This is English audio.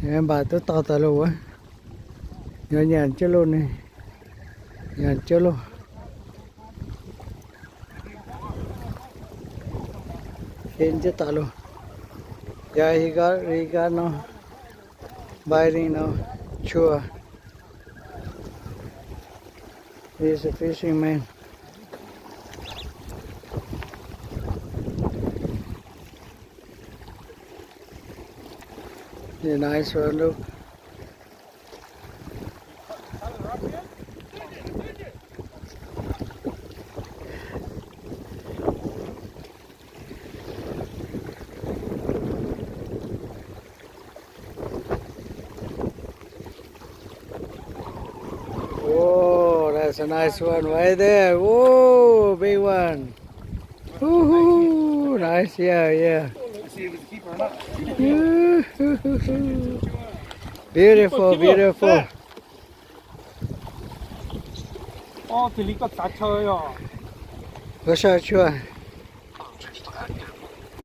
Em bà tôi to tờ luôn á. Nhỏ nhàn chứ luôn này. Nhàn chứ luôn. Khiến chứ tờ luôn. Yeah, he got no biting no sure. He's a fishing man. Yeah, nice one, look. Whoa, that's a nice one right there. Whoa, big one. Woohoo, nice, yeah. Let's see if it's a keeper or not. Beautiful. 들리니까 다쳐요. Có sao chưa?